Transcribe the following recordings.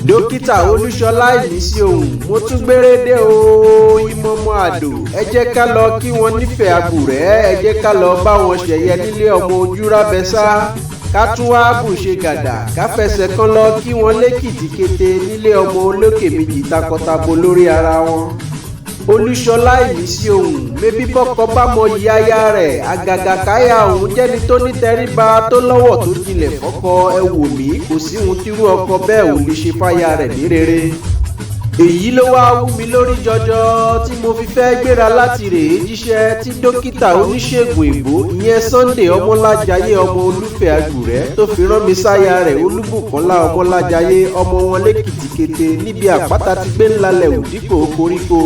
dókítà Olúṣọlá Imisiohun mo tún gbérédé o ìmọ̀ọ́mọ́ àdó ẹ jẹ́ ká lọ kí wọ́n nífẹ̀ẹ́ àbùrẹ́ ẹ jẹ́ ká lọ bá wọn ṣẹ̀yẹ nílé ọmọ ojúrábẹ́sà ká tún wá bùṣe gàdà ká fẹsẹ̀ kan lọ kí wọ́n lẹ́kìtì kété nílé ọmọ olókè méjì takọtabo lórí ara wọn. Olúṣọlá Imisiohun mébí bọ́kọ bá mọ yáyá rẹ̀ àgàgà káyà òun jẹ́ni tó ní tẹríba tó lọ́wọ́ tó jinlẹ̀ fọ́kọ ẹ wò mí kò sí ohun tírú ọkọ bẹ́ẹ̀ ò lè ṣe fáyà rẹ̀ ní rere. èyí ló wá wú mi lórí jọjọ tí mo fi fẹ́ gbéra láti rèé jíṣẹ́ tí dókítà oníṣègùn èbó ìyẹn Sunday ọmọlájayé ọmọ olúfẹ́ àgùrẹ́ tó fi rán mi sáyà rẹ̀ olúbùkọ́lá ọmọlájayé ọmọ wọn lẹ́kìtì kété níbi àpáta ti gbé ńlalẹ̀ òdìpọ̀ koríko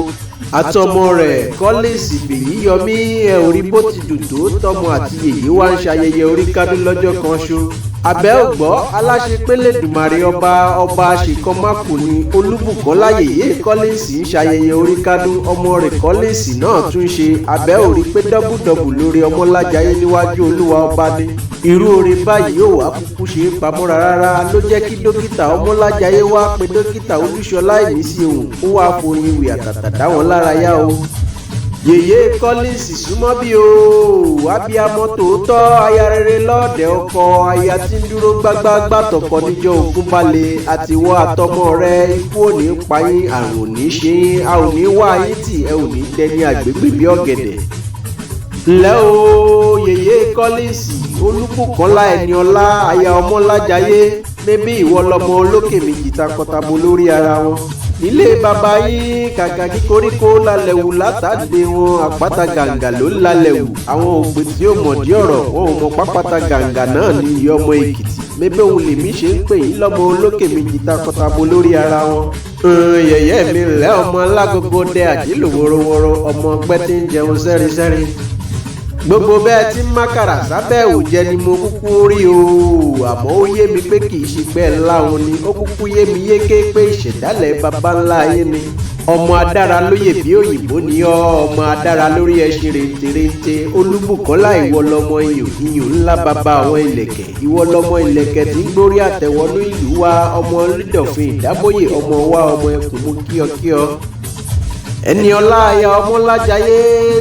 àtọmọ rẹ̀ kọ́lẹ́sì fèyí yọmí ẹ ò rí bó ti dùn tó tọmọ àti yèyé wá ń ṣayẹyẹ orí kádún lọ́jọ́ kan ṣo. àbẹ́ ògbọ́ aláṣepélé dùmàrè ọba àṣekọ́mákùnrin olúbùkọ́lá yèyé kọ́lẹ́sì ń ṣayẹyẹ orí kádún ọmọ rẹ̀ kọ́lẹ́sì náà tún ṣe àbẹ́ òrí pé dọ́bùdọ́bù lórí ọmọlájayé níwájú olúwa ọba ní. irú orin báyìí yóò wá kúkú ṣe é pamọ́ra rárá ló jẹ́ kí dókítà ọmọlájayé wá pé dókítà Olúṣọlá Imisiohun ó wá foyin ìwé àtàtà dá wọn lára yá o. yèyé kọ́lẹ́sì súnmọ́ bí o abiyamọ tòótọ́ aya rere lọ́ọ̀dẹ̀ ọkọ aya tí ń dúró gbágbágbá tọkọ níjọ́ ogun balẹ̀ àtiwọ́ àtọmọ rẹ ikú ò ní pa yín àrùn ò ní ṣe yín a ò ní wá yín tì ẹ ò ní dẹni àgbègbè bí ọ̀gẹ̀dẹ̀. ǹlẹ́ o yèyé kọ́lẹ́sì olúbùkọ́lá ẹniọlá aya ọmọlájayé níbí ìwọ lọmọ olókè méjì takọtabo lórí ara wọn. nílé bàbá yín kàkà kí koríko lálẹ́wù látàdé wọn àpáta gàǹgà ló lálẹ́wù àwọn òpè tí ó mọ̀dí ọ̀rọ̀ wọn ò mọ pápátá gàǹgà náà ní iye ọmọ èkìtì mébé òun lèmi ṣe ń pè yín lọ́mọ olókè méjì takọtabo lórí ara wọn. yẹ̀yẹ́ mi lẹ́ ọmọ alágogo dẹ àjílù worowóró ọmọ ọgbẹ́ tí ń jẹun sẹ́rinṣẹ́rin gbogbo bẹ́ẹ̀ tí mákàrà sábẹ́ òjẹ́ ni mo kúkú rí o àmọ́ ó yé mi pé kì í ṣe pẹ́ láwọn ni ó kúkú yé mi yéké pé ìṣẹ̀dálẹ̀ baba ńlá ayé ni ọmọ adára lóye bí òyìnbó ni ọ́ ọmọ adára lórí ẹṣin rèǹtèrèǹtè olúbùkọ́lá ìwọ lọmọ iyùn ńlá baba àwọn ìlẹ̀kẹ̀ ìwọ lọmọ ìlẹ̀kẹ̀ tí ń gbórí àtẹ̀wọ́nú ìlú wa ọmọ lídọ̀fin ìdábòyè ọmọ wa ọmọ ẹkùn mú kíọkíọ. ẹniọlá aya ọmọlájayé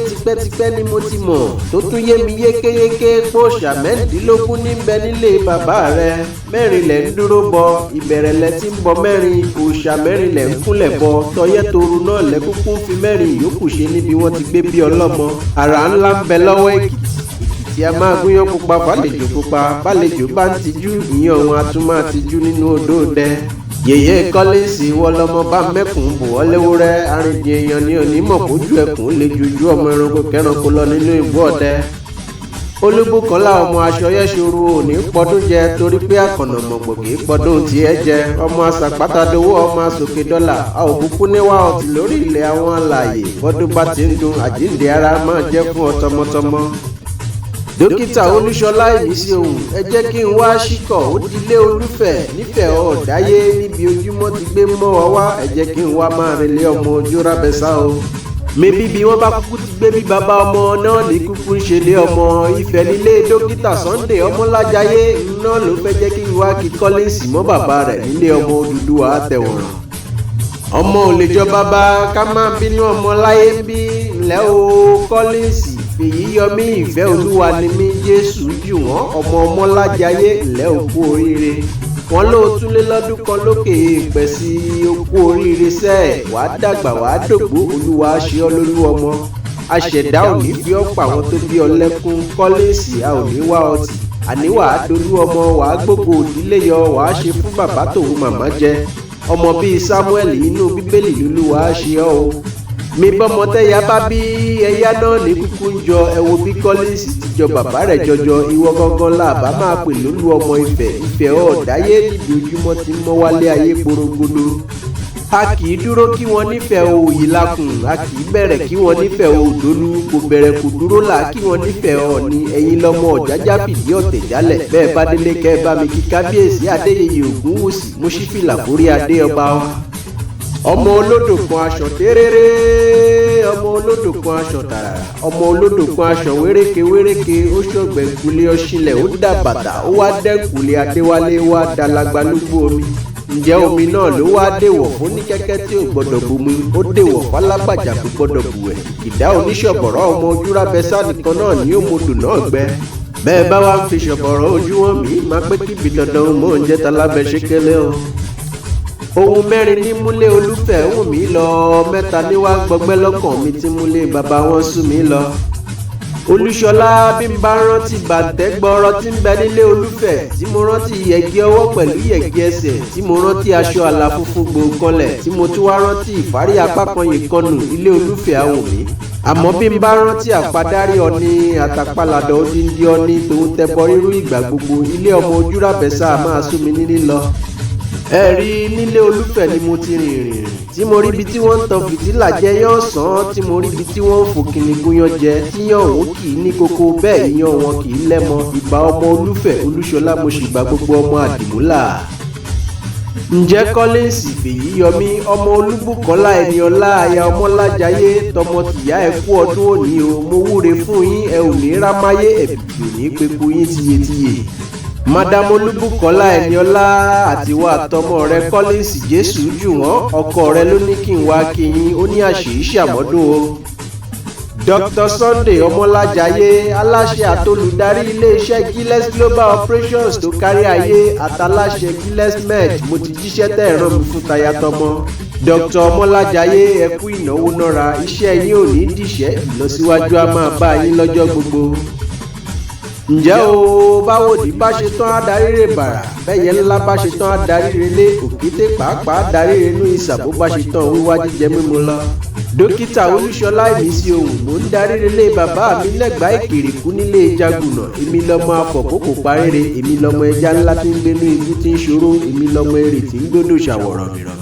tipẹ́tipẹ́ ni mo ti mọ̀ tó tún yé mi yékéyéké pòṣà mẹ́rìndínlógún níbẹ̀ nílé bàbá rẹ̀ mẹ́rin lẹ̀ ń dúró bọ ìbẹ̀rẹ̀ lẹ̀ ti ń bọ mẹ́rin òòṣà mẹ́rin lẹ̀ ń kúnlẹ̀ bọ tọyẹ́toru náà lẹ́kúkú fi mẹ́rin yòókù ṣe níbi wọ́n ti gbé bí ọlọ́mọ àrà ńlá ń bẹ lọ́wọ́ èkìtì a máa gúnyán pupa fàlejò pupa bálejò bá ń tijú ìyẹn òun a tún máa tijú nínú odò dẹ. yèyé kọ́lẹ́sì wọlọ́mọ bá mẹ́kùn bò wọ́n léwúrẹ́ arìnrìn èèyàn ní onímọ̀ kójú ẹkùn lè jujú ọmọ ẹranko kẹranko lọ nínú ìbú ọdẹ. olúbùkọ́lá ọmọ aṣọ yẹ́sọ̀rọ̀ òní pọ́dún jẹ torí pé àkànnàmọ̀gbò kì í pọ́dún tiẹ̀ jẹ ọmọ asàpátádowó ọmọ asòkè dọ́là a ò kúkú níwá ọtí lórí ilẹ̀ àwọn alààyè bọ́dún bá ti ń dun àjíǹde ara máa jẹ́ fún ọ tọmọtọmọ. dókítà Olúṣọlá Imisiohun ẹ jẹ́ kí n wá síkọ̀ ó dilé olúfẹ́ nífẹ̀ẹ́ ọ̀dáyé níbi ojúmọ́ ti gbé mọ́ ọ wá ẹ jẹ́ kí n wá máa relé ọmọ ojúrábẹ́sà o. mébí bí wọ́n bá kúkú ti gbé bí bàbá ọmọ náà ní kúkú ń ṣe lé ọmọ Ifẹ̀ nílé dókítà Sunday ọmọlájayé náà ló fẹ́ jẹ́ kí n wá kí kọ́lẹ́sì mọ́ bàbá rẹ̀ nílé ọmọ Odùduwà àtẹ̀wọ̀n. ọmọ ò lè jọ bàbá ká máa bínú ọmọ láyé ń bí ńlẹ́ o kọ́lẹ́sì fèyí yọmí ìfẹ́ olúwa ni mí jésù jù wọ́n ọmọ ọmọlájayé ńlẹ́ òkú oríire wọn ló tún lé lọ́dún kan lókè èèpẹ̀ sí òkú oríire sẹ́ẹ̀ wàá dàgbà wàá dògbó olúwa ṣe ọ́ lólú ọmọ aṣẹ̀dá ò ní fi ọ́ pa àwọn tó bí ọ lẹ́kún kọ́lẹ́sì a ò ní wá ọtí àní wàá dolú ọmọ wàá gbogbo òdílé yọ wàá ṣe fún bàbá tòun màmá jẹ ọmọ bíi Samuel inú bíbélì lolúwa ṣe ọ́ o mi bọ́mọ tẹ́yà bá bí ẹyá náà ní kúkú ń jọ ẹ wo bí kọ́lẹ́sì ti jọ bàbá rẹ̀ jọjọ ìwọ gangan làbá máa pè lólú ọmọ Ifẹ̀ ọ̀dáyé níbi ojúmọ́ ti mọ́ wálé ayé porogodo. a kì í dúró kí wọ́n nífẹ̀ẹ́ òòyì lakùn a kì í bẹ̀rẹ̀ kí wọ́n nífẹ̀ẹ́ òdòlú kò bẹ̀rẹ̀ kò dúró là kí wọ́n nífẹ̀ẹ́ ọ̀ọ́ni ẹ̀yin lọ́mọ ọ̀jájá fìdí ọ̀tẹ̀ jálẹ̀ bẹ́ẹ̀ bá délé kẹ́ ẹ bá mi kí kábíyèsí Adéyẹyè Ògúnwùsì Múṣífìlà forí adé ọba wa. ọmọ olódò kan aṣọ tẹ́rẹ́rẹ́ ọmọ olódò kan aṣọ tàràrà ọmọ olódò kan aṣọ wéréke ó ṣọ̀gbẹ̀kulé ọṣìlẹ̀ ó dà bàtà ó wá dẹ́kulé adéwálé wá dalagba lúgbó omi ǹjẹ́ omi náà ló wá dèwọ̀ fún ní kẹ́kẹ́ tí ò gbọ́dọ̀ bomi, ó dèwọ̀ fálágbàjà kò gbọ́dọ̀ bùwẹ̀. ìdá oníṣọ̀bọ̀rọ̀ ọmọ ojúrábẹ́sà nìkan náà ni ó modò náà gbẹ. bẹ́ẹ̀ bá wá ń fi ṣọ̀bọ̀rọ̀ ojú wọn mí máa pé kíbi dandan mò ń jẹ́ talábẹ́ ṣékélé o. ohun mẹ́rin ní múlé olúfẹ́ wù mí lọ, mẹ́ta ní wá gbọgbẹ́ lọ́kàn mi tí múlé bàbá wọn sú mi lọ. Olúṣọlá bí n bá rántí bàǹtẹ́ gbọ́rọ̀ tí ń bẹ nílé olúfẹ́, tí mo rántí yẹ̀gì ọwọ́ pẹ̀lú yẹ̀gì ẹsẹ̀, tí mo rántí aṣọ àlà funfun gbòǹkanlẹ̀, tí mo tún wá rántí ìfárí apá kan yìí kọnù ilé olúfẹ́ àwọn mi. àmọ́ bí n bá rántí àpadárí ọ̀ni àtàpàlàdọ̀ odindi ọ̀ni tòun tẹbọ rírú ìgbà gbogbo, ilé ọmọ ojúrábẹ́sà máa sú mi níní lọ. ẹ rí nílé olúfẹ́ ni mo ti rìn tí mo rí ibi tí wọ́n ń tan fìtílà jẹ yán sàn, tí mo rí ibi tí wọ́n ń fòkìnì gúnyán jẹ tí yán òun kì í ní kókó bẹ́ẹ̀ iyán wọn kì í lẹ́mọ. ìbà ọmọ olúfẹ́ Olúṣọlá mo sì bá gbogbo ọmọ àdìmúlà. ǹjẹ́ Collins Fèyíyọmí ọmọ Olúbùkọ́lá Ẹniọlá aya Ọmọlájayé tọmọ tìyá ẹ kú ọdún òní o, mo wúre fún yín, ẹ ò ní rámáyé ẹ̀bìbì ò ní pepo yín tiyetiye. Madam Olúbùkọ́lá Ẹniọlá àtiwá àtọmọ rẹ Collins Jésù jù wọ́n, ọkọ rẹ ló ní kí n wá kí yín, ó ní àṣírí ṣàmọ́dún o. Dr. Sunday Ọmọlájayé aláṣẹ àtolùdarí iléeṣẹ́ Gilles Global Operations tó kárí ayé àtàláṣẹ Gilles Med, mo ti jíṣẹ́ tẹ́ ẹ̀ràn mi fún tayatọmọ. Dr. Ọmọlájayé ẹ kú ìnáwó nára, iṣẹ́ yín ò ní dìṣẹ́, ìlọsíwájú á máa bá yín lọ́jọ́ gbogbo. ǹjẹ́ o báwo ní bá ṣe tán adarí rè bàrà, bẹ́yẹ ńlá bá ṣe tán adarí rè lé, òkété pàápàá adarí rè nú ìsà bó bá ṣe tán wíwá jíjẹ mímu lọ. dókítà Olúṣọlá Imisiohun mò ń darí relé bàbá mi lẹ́gbàá Ìkìrìkú nílé Ìjàgùnà, èmi lọmọ afọ̀kókò parére, èmi lọmọ ẹja ńlá tí ń gbénú ibú tí ń ṣòro, èmi lọmọ èrè tí ń gbódò ṣàwọ̀rọ̀ mìíràn.